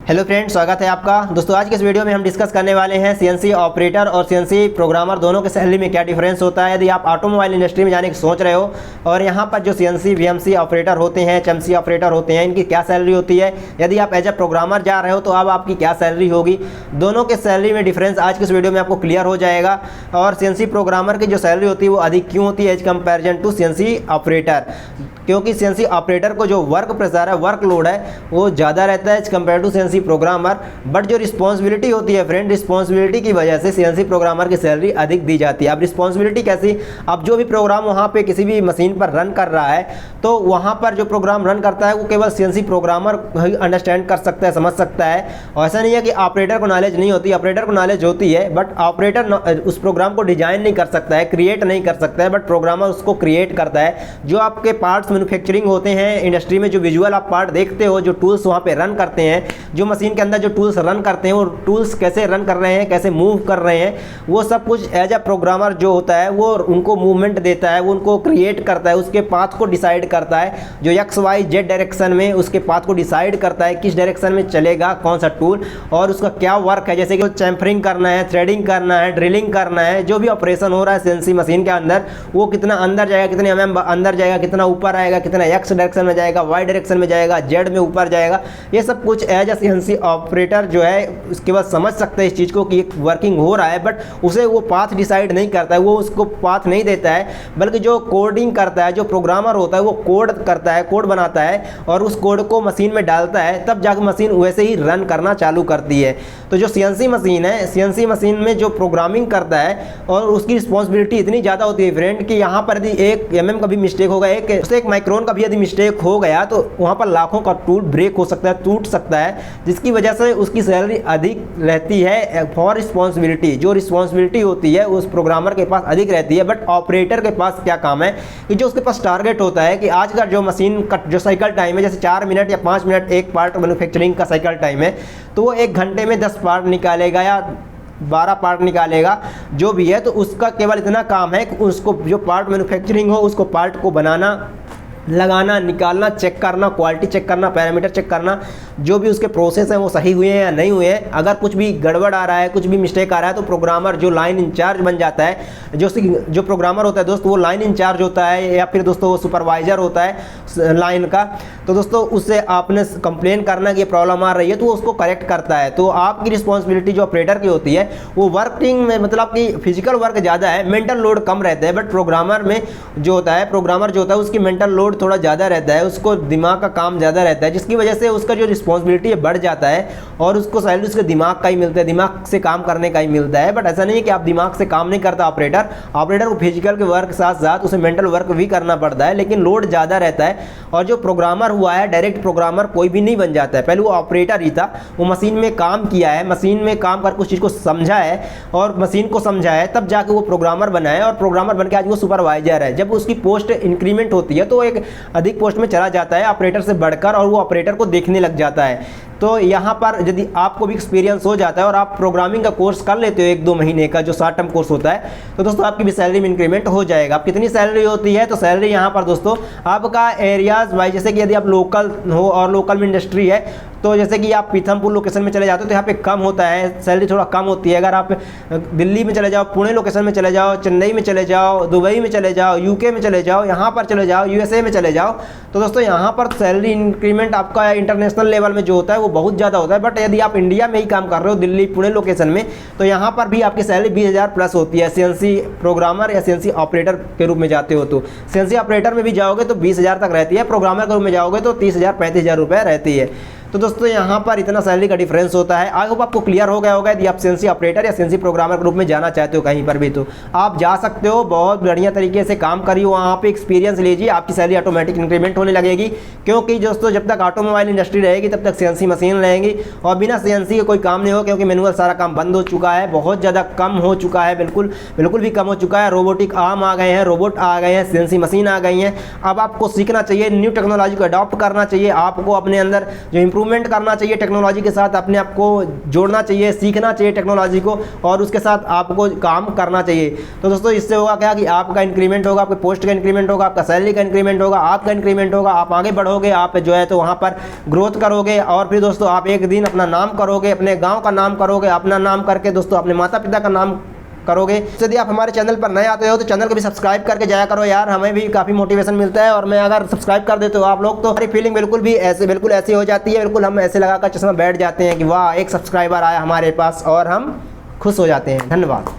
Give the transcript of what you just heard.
Hello friends, स्वागत है आपका। दोस्तों आज के इस वीडियो में हम डिस्कस करने वाले हैं सीएनसी ऑपरेटर और सीएनसी प्रोग्रामर दोनों के सैलरी में क्या डिफरेंस होता है। यदि आप ऑटोमोबाइल इंडस्ट्री में जाने की सोच रहे हो और यहाँ पर जो सीएनसी वीएमसी ऑपरेटर होते हैं, एचएमसी ऑपरेटर होते हैं, इनकी क्या सैलरी होती है, यदि आप एज ए प्रोग्रामर जा रहे हो तो अब आपकी क्या सैलरी होगी, दोनों के सैलरी में डिफरेंस आज के इस वीडियो में आपको क्लियर हो जाएगा। और सीएनसी प्रोग्रामर की जो सैलरी होती है वो अधिक क्यों होती है as comparison to CNC operator, क्योंकि सीएनसी ऑपरेटर को जो वर्क प्रेशर है, वर्कलोड है, वो ज़्यादा रहता है as compare to CNC programmer. But जो रिस्पॉन्सिबिलिटी होती है फ्रेंड, रिस्पॉन्सिबिलिटी की वजह से सीएनसी प्रोग्रामर की सैलरी अधिक दी जाती है। अब रिस्पॉन्सिबिलिटी कैसी, अब जो भी प्रोग्राम वहाँ पे किसी भी मशीन पर रन कर रहा है तो वहाँ पर जो प्रोग्राम रन करता है वो केवल सीएनसी प्रोग्रामर अंडरस्टैंड कर सकता है, समझ सकता है। और ऐसा नहीं है कि ऑपरेटर को नॉलेज नहीं होती, ऑपरेटर को नॉलेज होती है, बट ऑपरेटर उस प्रोग्राम को डिजाइन नहीं कर सकता है, क्रिएट नहीं कर सकता है, बट प्रोग्रामर उसको क्रिएट करता है। जो आपके पार्ट्स मैन्युफैक्चरिंग होते हैं इंडस्ट्री में, जो विजुअल आप पार्ट देखते हो, जो टूल्स वहाँ पे रन करते हैं, जो मशीन के अंदर जो टूल्स रन करते हैं, वो टूल्स कैसे रन कर रहे हैं, कैसे मूव कर रहे हैं, वो सब कुछ एज अ प्रोग्रामर जो होता है वो उनको मूवमेंट देता है, वो उनको क्रिएट करता है, उसके पाथ को डिसाइड करता है, जो एक्स वाई जेड डायरेक्शन में उसके पाथ को डिसाइड करता है किस डायरेक्शन में चलेगा कौन सा टूल और उसका क्या वर्क है। जैसे कि चैम्फरिंग करना है, थ्रेडिंग करना है, ड्रिलिंग करना है, जो भी ऑपरेशन हो रहा है सीएनसी मशीन के अंदर, वो कितना अंदर जाएगा, कितने mm अंदर जाएगा, कितना ऊपर आएगा, कितना एक्स डायरेक्शन में जाएगा, वाई डायरेक्शन में जाएगा, जेड में ऊपर जाएगा, ये सब कुछ एज अ सीएनसी ऑपरेटर जो है उसके बाद समझ सकते हैं इस चीज़ को कि एक वर्किंग हो रहा है। बट उसे वो पाथ डिसाइड नहीं करता है, वो उसको पाथ नहीं देता है, बल्कि जो कोडिंग करता है, जो प्रोग्रामर होता है वो कोड करता है, कोड बनाता है और उस कोड को मशीन में डालता है, तब जाकर मशीन वैसे ही रन करना चालू करती है। तो जो सीएनसी मशीन है, सीएनसी मशीन में जो प्रोग्रामिंग करता है और उसकी रिस्पॉन्सिबिलिटी इतनी ज़्यादा होती है फ्रेंड कि यहाँ पर यदि एक mm का भी मिस्टेक होगा, एक माइक्रोन का भी यदि मिस्टेक हो गया तो वहाँ पर लाखों का टूल ब्रेक हो सकता है, टूट सकता है, जिसकी वजह से उसकी सैलरी अधिक रहती है फॉर रिस्पॉन्सिबिलिटी। जो रिस्पॉन्सिबिलिटी होती है उस प्रोग्रामर के पास अधिक रहती है। बट ऑपरेटर के पास क्या काम है कि जो उसके पास टारगेट होता है कि आज का जो मशीन का जो साइकिल टाइम है, जैसे 4 मिनट या 5 मिनट एक पार्ट मैन्युफैक्चरिंग का साइकिल टाइम है, तो वो 1 घंटे में 10 पार्ट निकालेगा या 12 पार्ट निकालेगा, जो भी है। तो उसका केवल इतना काम है कि उसको जो पार्ट मैन्युफैक्चरिंग हो उसको पार्ट को बनाना, लगाना, निकालना, चेक करना, क्वालिटी चेक करना, पैरामीटर चेक करना, जो भी उसके प्रोसेस हैं वो सही हुए हैं या नहीं हुए हैं। अगर कुछ भी गड़बड़ आ रहा है, कुछ भी मिस्टेक आ रहा है तो प्रोग्रामर जो लाइन इंचार्ज बन जाता है, जो प्रोग्रामर होता है दोस्तों वो लाइन इंचार्ज होता है या फिर दोस्तों वो सुपरवाइजर होता है लाइन का। तो दोस्तों उससे आपने कंप्लेन करना कि ये प्रॉब्लम आ रही है तो वो उसको करेक्ट करता है। तो आपकी रिस्पॉन्सिबिलिटी जो ऑपरेटर की होती है वो वर्किंग में, मतलब कि फिजिकल वर्क ज़्यादा है, मेंटल लोड कम रहता है। बट प्रोग्रामर में जो होता है, प्रोग्रामर जो होता है उसकी मेंटल लोड थोड़ा ज़्यादा रहता है, उसको दिमाग का काम ज़्यादा रहता है, जिसकी वजह से उसका जो रिस्पॉन्सिबिलिटी है बढ़ जाता है और उसको सैलरी उसके दिमाग का ही मिलता है, दिमाग से काम करने का ही मिलता है। बट ऐसा नहीं है कि आप दिमाग से काम नहीं करता ऑपरेटर को फिजिकल के वर्क के साथ साथ उसे मेंटल वर्क भी करना पड़ता है, लेकिन लोड ज़्यादा रहता है। और जो प्रोग्रामर हुआ है, डायरेक्ट प्रोग्रामर कोई भी नहीं बन जाता है, पहले वो ऑपरेटर ही था, वो मशीन में काम किया है, मशीन में काम कर कुछ चीज़ को समझा है और मशीन को समझा है, तब जाके वो प्रोग्रामर बना है और प्रोग्रामर बन के आज वो सुपरवाइजर है। जब उसकी पोस्ट इंक्रीमेंट होती है तो एक अधिक पोस्ट में चला जाता है ऑपरेटर से बढ़कर और वो ऑपरेटर को देखने लग जाता है। तो यहाँ पर यदि आपको भी एक्सपीरियंस हो जाता है और आप प्रोग्रामिंग का कोर्स कर लेते हो 1-2 महीने का, जो शॉर्ट टर्म कोर्स होता है, तो दोस्तों आपकी भी सैलरी में इंक्रीमेंट हो जाएगा। अब कितनी सैलरी होती है, तो सैलरी यहाँ पर दोस्तों आपका एरियाज वाइज, जैसे कि यदि आप लोकल हो और लोकल में इंडस्ट्री है तो जैसे कि आप पीथमपुर लोकेशन में चले जाते हो तो यहाँ पे कम होता है, सैलरी थोड़ा कम होती है। अगर आप दिल्ली में चले जाओ, पुणे लोकेशन में चले जाओ, चेन्नई में चले जाओ, दुबई में चले जाओ, यूके में चले जाओ, यहाँ पर चले जाओ, यूएसए में चले जाओ, तो दोस्तों यहाँ पर सैलरी इंक्रीमेंट आपका इंटरनेशनल लेवल में जो होता है वो बहुत ज़्यादा होता है। बट यदि आप इंडिया में ही काम कर रहे हो, दिल्ली पुणे लोकेशन में, तो यहाँ पर भी आपकी सैलरी 20,000 प्लस होती है। सीएनसी प्रोग्रामर या सीएनसी ऑपरेटर के रूप में जाते हो तो सीएनसी ऑपरेटर में भी जाओगे तो 20,000 तक रहती है, प्रोग्रामर के रूप में जाओगे तो 30,000-35,000 रुपये रहती है। तो दोस्तों यहाँ पर इतना सैलरी का डिफरेंस होता है। आई होप आपको क्लियर हो गया होगा। यदि आप सीएनसी ऑपरेटर या सीएनसी प्रोग्रामर के रूप में जाना चाहते हो कहीं पर भी तो आप जा सकते हो, बहुत बढ़िया तरीके से काम करिए, वहाँ पे एक्सपीरियंस लीजिए, आपकी सैलरी ऑटोमेटिक इंक्रीमेंट होने लगेगी। क्योंकि दोस्तों जब तक ऑटोमोबाइल इंडस्ट्री रहेगी तब तक सीएनसी मशीन रहेंगी और बिना सीएनसी के कोई काम नहीं हो, क्योंकि मैनुअल सारा काम बंद हो चुका है, बहुत ज़्यादा कम हो चुका है, बिल्कुल भी कम हो चुका है। रोबोटिक आर्म आ गए हैं, रोबोट आ गए हैं, सीएनसी मशीन आ गई हैं। अब आपको सीखना चाहिए, न्यू टेक्नोलॉजी को अडॉप्ट करना चाहिए, आपको अपने अंदर जो इम्प्रूवमेंट करना चाहिए, टेक्नोलॉजी के साथ अपने आप को जोड़ना चाहिए, सीखना चाहिए टेक्नोलॉजी को, और उसके साथ आपको काम करना चाहिए। तो दोस्तों इससे होगा क्या कि आपका इंक्रीमेंट होगा, आपके पोस्ट का इंक्रीमेंट होगा, आपका सैलरी का इंक्रीमेंट होगा, आपका इंक्रीमेंट होगा, आप आगे बढ़ोगे, आप जो है तो वहाँ पर ग्रोथ करोगे, और फिर दोस्तों आप एक दिन अपना नाम करोगे, अपने गाँव का नाम करोगे, अपना नाम करके दोस्तों अपने माता पिता का नाम करोगे। यदि आप हमारे चैनल पर नए आते हो तो चैनल को भी सब्सक्राइब करके जाया करो यार, हमें भी काफ़ी मोटिवेशन मिलता है। और मैं अगर सब्सक्राइब कर देते हो आप लोग तो हमारी फीलिंग बिल्कुल ऐसी हो जाती है, बिल्कुल हम ऐसे लगाकर चश्मा बैठ जाते हैं कि वाह एक सब्सक्राइबर आया हमारे पास, और हम खुश हो जाते हैं। धन्यवाद।